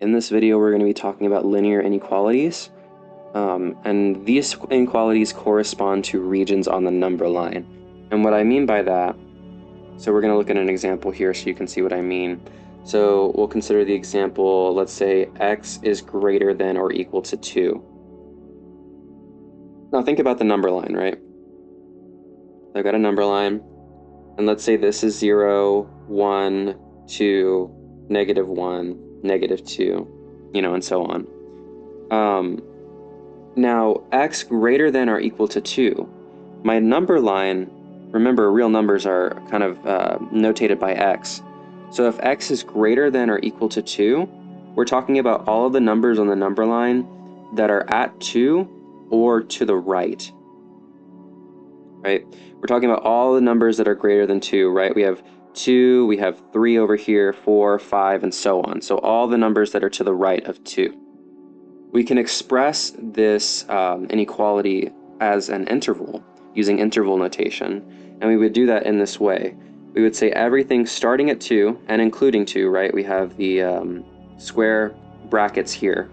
In this video, we're going to be talking about linear inequalities, and these inequalities correspond to regions on the number line. And what I mean by that, so we're going to look at an example here so you can see what I mean. So we'll consider the example, let's say x is greater than or equal to 2. Now think about the number line, right? I've got a number line, and let's say this is 0, 1, 2, -1, -2, and so on. Now, x greater than or equal to 2. My number line, remember, real numbers are kind of notated by x. So if x is greater than or equal to 2, we're talking about all of the numbers on the number line that are at 2 or to the right. Right? We're talking about all the numbers that are greater than 2, right? We have 2, we have 3 over here, 4, 5, and so on. So all the numbers that are to the right of 2. We can express this inequality as an interval using interval notation, and we would do that in this way. We would say everything starting at 2 and including 2, right? We have the square brackets here,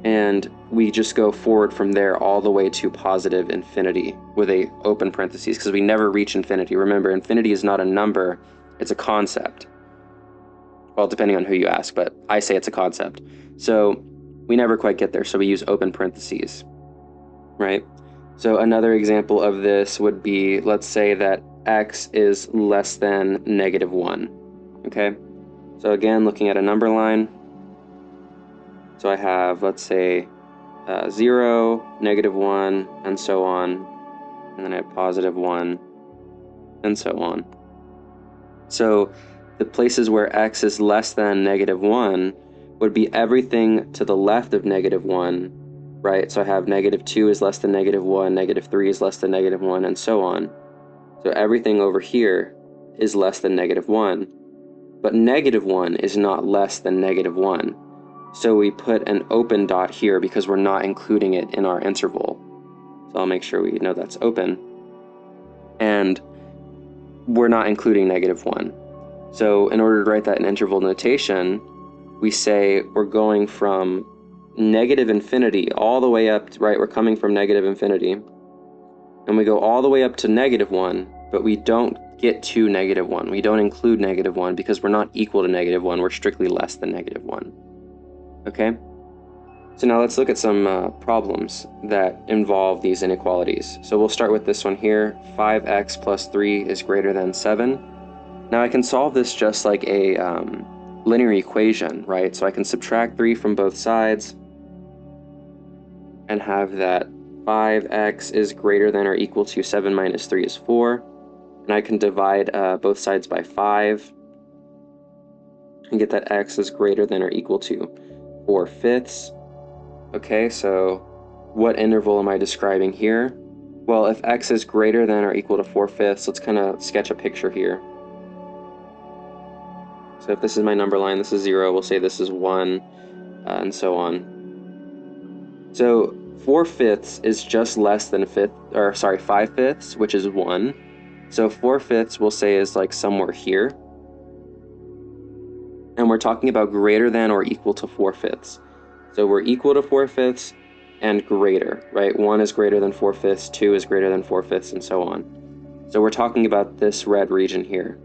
and we just go forward from there all the way to positive infinity with a open parentheses, because we never reach infinity. Remember, infinity is not a number, it's a concept. Well, depending on who you ask, but I say it's a concept. So we never quite get there, so we use open parentheses, right? So another example of this would be, let's say that x is less than -1, okay? So again, looking at a number line, so I have, let's say, 0, -1, and so on, and then I have +1, and so on. So the places where x is less than -1 would be everything to the left of -1, right? So I have -2 is less than -1, -3 is less than -1, and so on. So everything over here is less than -1, but -1 is not less than -1. So we put an open dot here because we're not including it in our interval. So I'll make sure we know that's open. And we're not including -1. So in order to write that in interval notation, we say we're going from -infinity all the way up, right? We're coming from -infinity, and we go all the way up to -1, but we don't get to -1. We don't include -1 because we're not equal to -1. We're strictly less than -1. Okay? So now let's look at some problems that involve these inequalities. So we'll start with this one here. 5x plus 3 is greater than 7. Now I can solve this just like a linear equation, right? So I can subtract 3 from both sides and have that 5x is greater than or equal to 7 minus 3 is 4. And I can divide both sides by 5 and get that x is greater than or equal to 4/5. Okay, so what interval am I describing here? Well, if x is greater than or equal to 4/5, let's kind of sketch a picture here. So if this is my number line, this is 0, we'll say this is 1, and so on. So 4/5 is just less than 5/5, which is 1. So 4/5 we'll say is like somewhere here. And we're talking about greater than or equal to 4/5. So we're equal to 4/5 and greater, right? 1 is greater than 4/5, 2 is greater than 4/5, and so on. So we're talking about this red region here.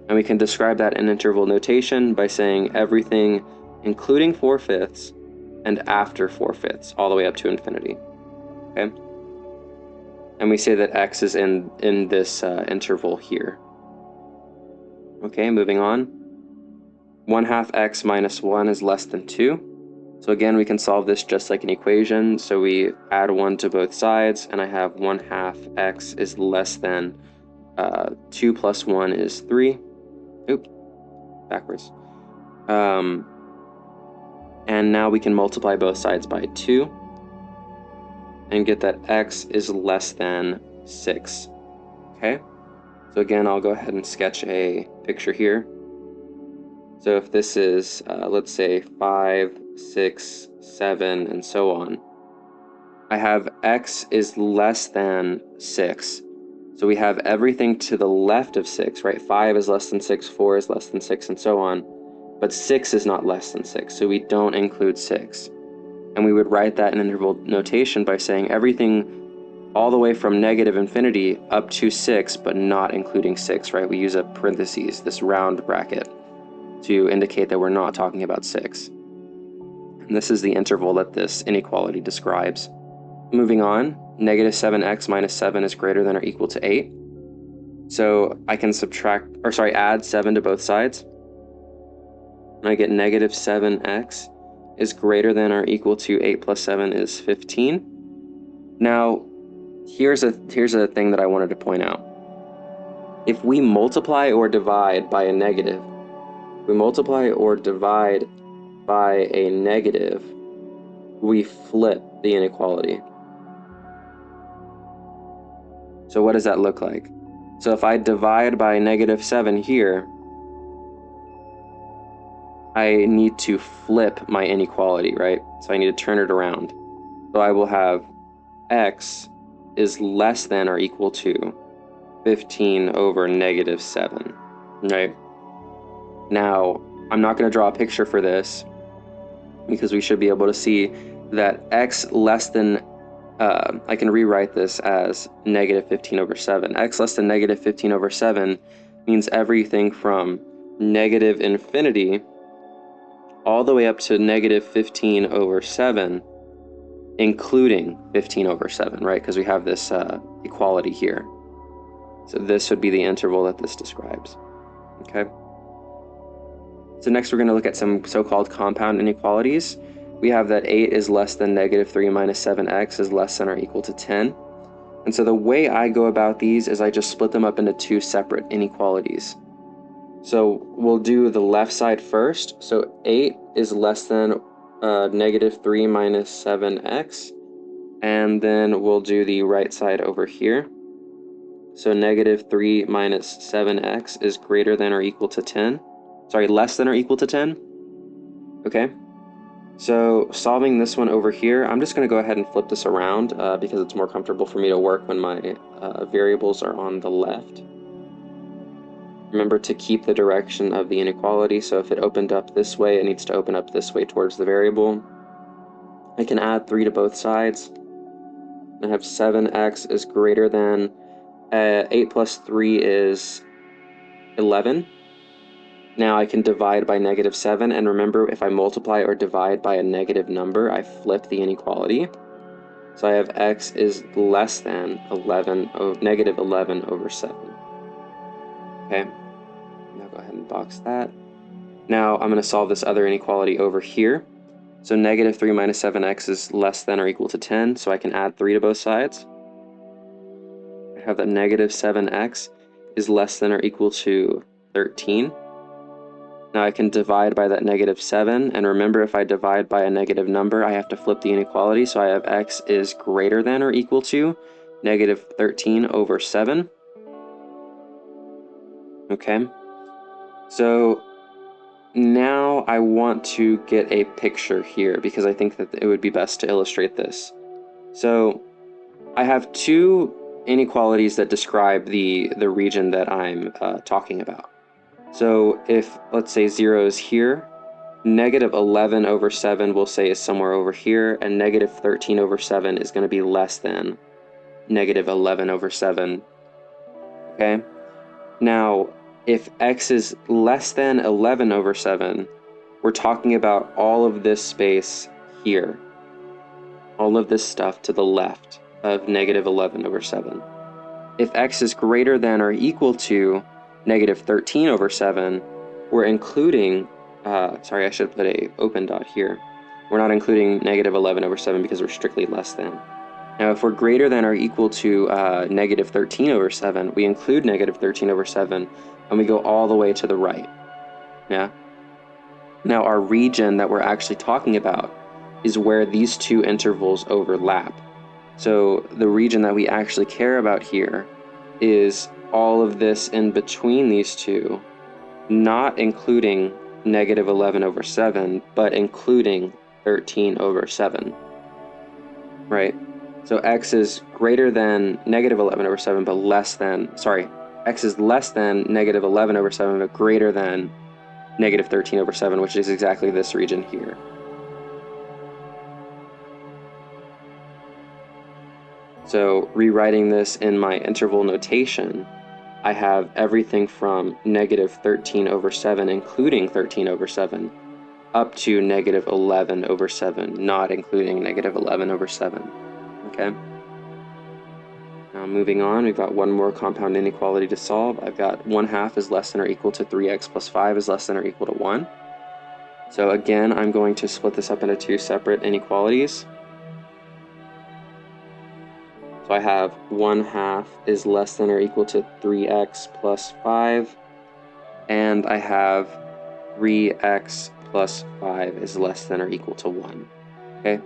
And we can describe that in interval notation by saying everything including 4/5 and after 4/5, all the way up to infinity, okay? And we say that x is in this interval here. Okay, moving on. 1/2 x minus 1 is less than 2. So again, we can solve this just like an equation. So we add 1 to both sides, and I have 1/2 x is less than 2 plus 1 is 3. Oops, backwards. And now we can multiply both sides by 2 and get that x is less than 6. Okay, so again, I'll go ahead and sketch a picture here. So if this is, let's say 5, 6, 7, and so on, I have x is less than 6. So we have everything to the left of 6, right? 5 is less than 6, 4 is less than 6, and so on. but 6 is not less than 6, so we don't include 6. And we would write that in interval notation by saying everything all the way from negative infinity up to 6, but not including 6, right? We use a parentheses, this round bracket, to indicate that we're not talking about 6. And this is the interval that this inequality describes. Moving on, negative 7x minus 7 is greater than or equal to 8. So I can add 7 to both sides. And I get negative 7x is greater than or equal to 8 plus 7 is 15. Now, here's a thing that I wanted to point out. If we multiply or divide by a negative, we flip the inequality. So what does that look like? So if I divide by negative 7 here, I need to flip my inequality, right? So I need to turn it around. So I will have x is less than or equal to 15 over negative 7, right? Now, I'm not going to draw a picture for this because we should be able to see that x less than, I can rewrite this as negative 15 over 7. X less than negative 15 over 7 means everything from negative infinity all the way up to negative 15 over 7, including 15 over 7, right? Because we have this equality here. So this would be the interval that this describes, okay? So next we're going to look at some so-called compound inequalities. We have that 8 is less than negative 3 minus 7x is less than or equal to 10. And so the way I go about these is I just split them up into two separate inequalities. So we'll do the left side first. So 8 is less than negative 3 minus 7x. And then we'll do the right side over here. So negative 3 minus 7x is greater than or equal to 10. Sorry, less than or equal to 10. Okay. So solving this one over here, I'm just going to go ahead and flip this around because it's more comfortable for me to work when my variables are on the left. Remember to keep the direction of the inequality, so if it opened up this way, it needs to open up this way towards the variable. I can add 3 to both sides. I have 7x is greater than 8 plus 3 is 11. Now I can divide by negative 7, and remember, if I multiply or divide by a negative number, I flip the inequality. So I have x is less than negative 11 over 7. Okay, now go ahead and box that. Now I'm going to solve this other inequality over here. So negative 3 minus 7x is less than or equal to 10, so I can add 3 to both sides. I have that negative 7x is less than or equal to 13. Now I can divide by that negative 7, and remember, if I divide by a negative number, I have to flip the inequality, so I have x is greater than or equal to negative 13 over 7. Okay, so now I want to get a picture here because I think that it would be best to illustrate this. So I have two inequalities that describe the region that I'm talking about. So if, let's say, 0 is here, negative 11 over 7 we'll say is somewhere over here, and negative 13 over 7 is going to be less than negative 11 over 7. Okay? Now, if x is less than 11 over 7, we're talking about all of this space here. All of this stuff to the left of negative 11 over 7. If x is greater than or equal to negative 13 over 7, we're including, sorry, I should put a open dot here. We're not including negative 11 over 7 because we're strictly less than. Now, if we're greater than or equal to negative 13 over 7, we include negative 13 over 7, and we go all the way to the right. Yeah. Now, our region that we're actually talking about is where these two intervals overlap. So the region that we actually care about here is all of this in between these two, not including negative 11 over 7, but including 13 over 7, right? So x is greater than negative 11 over 7, but x is less than negative 11 over 7, but greater than negative 13 over 7, which is exactly this region here. So rewriting this in my interval notation, I have everything from negative 13 over 7, including 13 over 7, up to negative 11 over 7, not including negative 11 over 7. Okay? Now moving on, we've got one more compound inequality to solve. I've got 1/2 is less than or equal to 3x plus 5 is less than or equal to 1. So again, I'm going to split this up into two separate inequalities. So I have 1/2 is less than or equal to 3x plus 5, and I have 3x plus 5 is less than or equal to 1. Okay.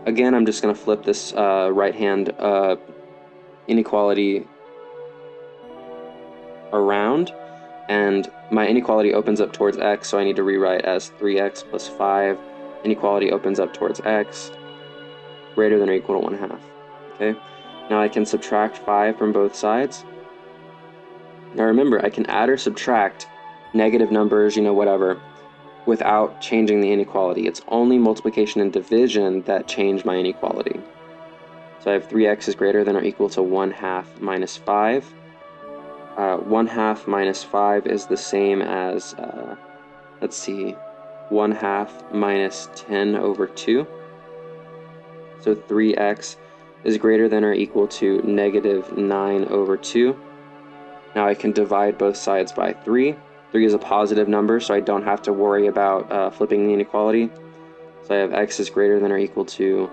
Again, I'm just going to flip this right-hand inequality around, and my inequality opens up towards x, so I need to rewrite as 3x plus 5. Inequality opens up towards x, greater than or equal to 1/2. Okay. Now I can subtract 5 from both sides. Now remember, I can add or subtract negative numbers, whatever, without changing the inequality. It's only multiplication and division that change my inequality. So I have 3x is greater than or equal to 1/2 minus 5. 1/2 minus 5 is the same as, 1/2 minus 10 over 2. So 3x is greater than or equal to negative 9 over 2. Now I can divide both sides by 3. 3 is a positive number, so I don't have to worry about flipping the inequality. So I have x is greater than or equal to,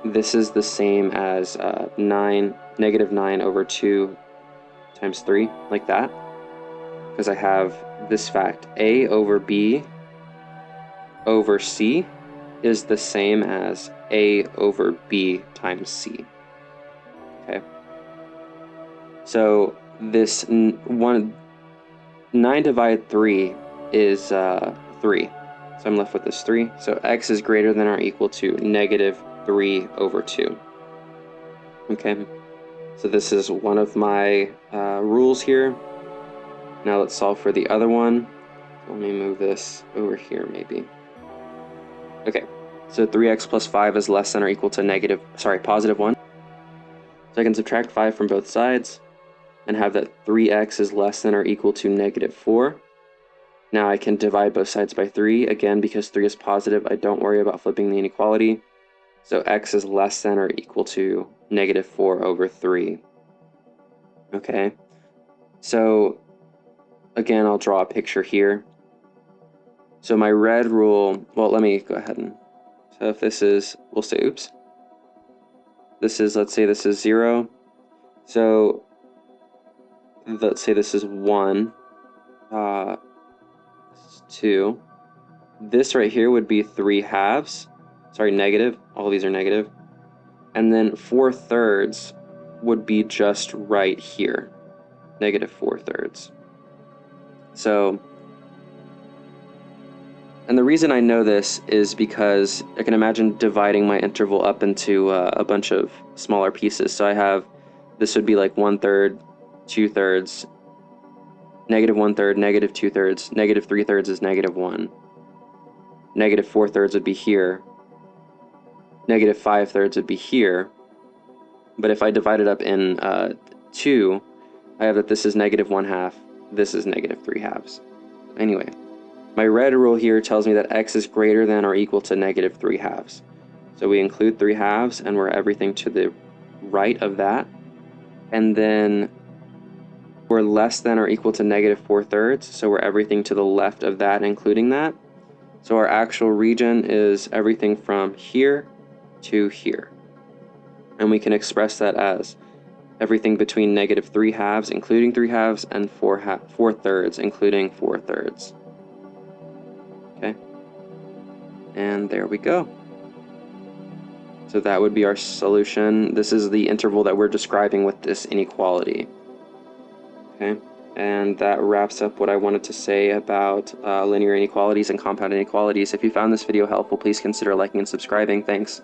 this is the same as negative 9 over 2 times 3, like that. Because I have this fact, a over b over c is the same as a over b times c. Okay. So this 9 divided 3 is 3. So I'm left with this 3. So x is greater than or equal to negative 3 over 2. Okay. So this is one of my rules here. Now let's solve for the other one. Let me move this over here maybe. Okay, so 3x plus 5 is less than or equal to positive 1. So I can subtract 5 from both sides and have that 3x is less than or equal to negative 4. Now I can divide both sides by 3. Again, because 3 is positive, I don't worry about flipping the inequality. So x is less than or equal to negative 4 over 3. Okay, so again, I'll draw a picture here. So my red rule, well, let me go ahead and, so if this is, we'll say, oops. This is, let's say this is 0. So let's say this is 1. This is 2. This right here would be 3/2. Sorry, negative. All of these are negative. And then 4/3 would be just right here. Negative 4/3. So, and the reason I know this is because I can imagine dividing my interval up into a bunch of smaller pieces. So I have, this would be like 1/3, 2/3, negative 1/3, negative 2/3, negative 3/3 is negative 1. Negative 4/3 would be here. Negative 5/3 would be here. But if I divide it up in 2, I have that this is negative 1/2, this is negative 3/2. Anyway. My red rule here tells me that x is greater than or equal to negative 3/2. So we include 3/2 and we're everything to the right of that. And then we're less than or equal to negative 4/3. So we're everything to the left of that, including that. So our actual region is everything from here to here. And we can express that as everything between negative 3/2, including 3/2, and 4/3, including 4/3. Okay, and there we go. So that would be our solution. This is the interval that we're describing with this inequality. Okay, and that wraps up what I wanted to say about linear inequalities and compound inequalities. If you found this video helpful, please consider liking and subscribing. Thanks.